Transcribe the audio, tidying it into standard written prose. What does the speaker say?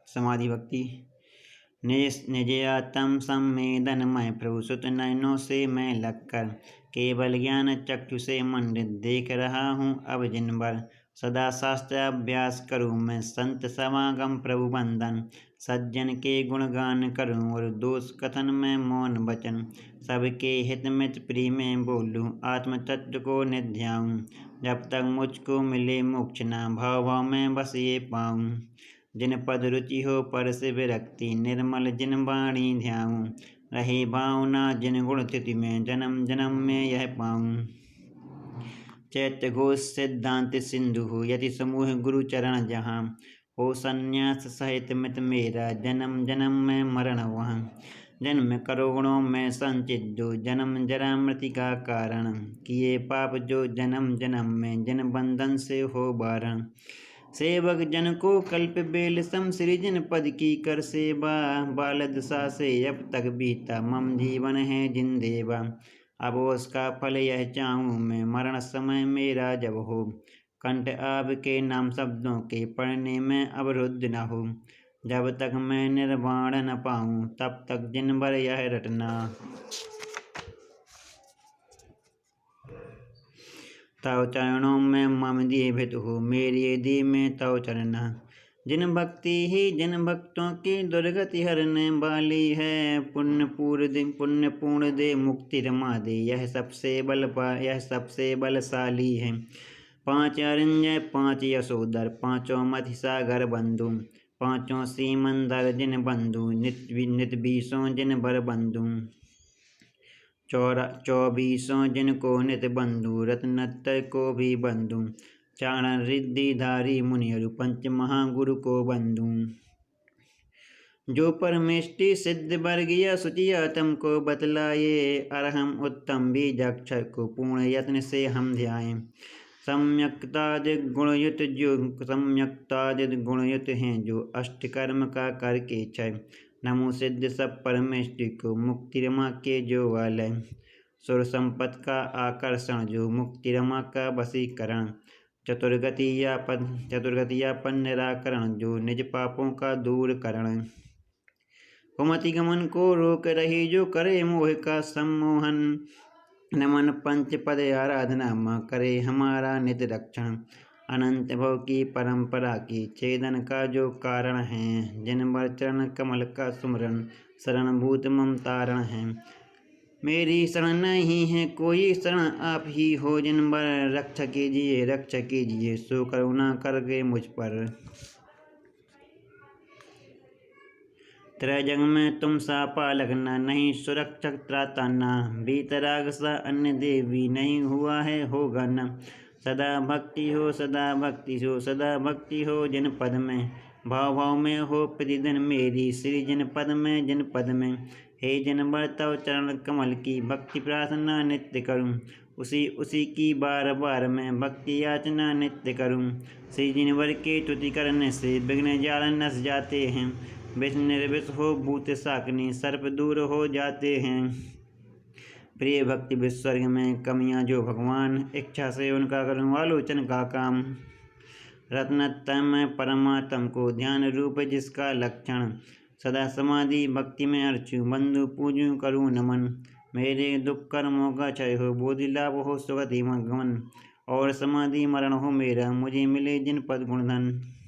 समाधि भक्ति। निजयातम संवेदन मैं प्रभु सुत नयनों से मैं लगकर, केवल ज्ञान चक्षु से मंडित देख रहा हूँ अब जिन भर। सदा शास्त्र अभ्यास करूँ मैं संत समागम प्रभु बंदन, सज्जन के गुणगान करूँ और दोष कथन में मौन वचन। सबके हित मित प्रिय में बोलूँ आत्म तत्व को निध्याऊँ, जब तक मुझको मिले मोक्ष ना भाव भाव में बस ये पाऊँ। जिन पद रुचि हो पर से विरक्ति, निर्मल जिन वाणी ध्याऊँ, रहे भावना जिन गुण तिथि में जन्म जन्म में यह पाऊँ। चैत्य घोष सिद्धांत सिंधु हो यति समूह गुरु चरण जहाँ, हो संन्यास सहित मित मेरा जन्म जन्म में मरण वहाँ। जन्म करोड़ों में संचित जो जन्म जरा मृत्यु का कारण, किए पाप जो जन्म जन्म में जिन बंधन से हो बारण। सेवक जन को कल्प बेल सम सृजन पद की कर सेवा, बाल दशा से अब तक बीता मम जीवन है जिंदेवा। अब उसका फल यह चाहूँ मैं मरण समय मेरा जब हो, कंठ आपके नाम शब्दों के पढ़ने में अवरुद्ध न हो। जब तक मैं निर्वाण न पाऊँ तब तक जिन भर यह रटना, तव चरणों में मम दीभित हो मेरी दी में तव चरणा। जिन भक्ति ही जिन भक्तों की दुर्गति हरने वाली है, पुण्य पूर्ण दे मुक्ति रमा दे यह सबसे बलशाली है। 5 अरिंजय 5 यशोधर, 5 मति सागर बंधु, 5 सीमंदर जिन बंधु, नित 20 जिन बर बंधु, 24 जिनको नित बंधु, रत्नत्रय को भी बंधु, चारण रिद्धिधारी मुनियरु पंच महागुरु को बंधु। जो परमेष्टि सिद्ध वर्गीय सुचियातम को बतलाए, अरहम उत्तम बीजाक्षर को पूर्ण यत्न से हम ध्याएं। सम्यक्तादिक गुणयुत हैं जो अष्टकर्म का करके क्षय, नमो सिद्ध सब परमेष्टि को मुक्ति रमा के जो वालय। सुर संपत का आकर्षण जो मुक्ति रमा का वशीकरण, चतुर्गतियापन निराकरण जो निज पापों का दूर करण। कुमति गमन को रोक रही जो करे मोह का सम्मोहन, नमन पंच पद आराधना माँ करे हमारा नित रक्षण। अनंत भव की परंपरा की छेदन का जो कारण है, जिन बर चरण कमल का सुमरन शरणभूत मम तारण है। मेरी शरण नहीं है कोई शरण आप ही हो जिन बर, रक्षा कीजिए सो करुणा करके मुझ पर। त्रय जग में तुम सा पालक ना, नहीं सुरक्षक त्राता ना, बीतराग सा अन्य देवी नहीं हुआ है होगा न। सदा भक्ति हो सदा भक्ति हो जिन पद में, भाव भाव में हो प्रतिदिन मेरी श्री जिन पद में। हे जिन बर तव चरण कमल की भक्ति प्रार्थना नित्य करूं, उसी की बार बार मैं भक्ति याचना नित्य करूं। श्री जिन वर के तुति करने से विघ्न जाल नस जाते हैं, विष निर्विष हो भूत शाकिनी सर्प दूर हो जाते हैं। प्रिय भक्ति विस्वर्ग में कमियां जो भगवान, इच्छा से उनका करूं आलोचन का काम। रत्नत्रय में परमात्म को ध्यान रूप जिसका लक्षण, सदा समाधि भक्ति में अर्चूं बंधु पूजूं करूं नमन। मेरे दुख कर्मों का क्षय हो बोधि लाभ हो सुगति गमन, और समाधि मरण हो मेरा मुझे मिले जिन पद गुणधन।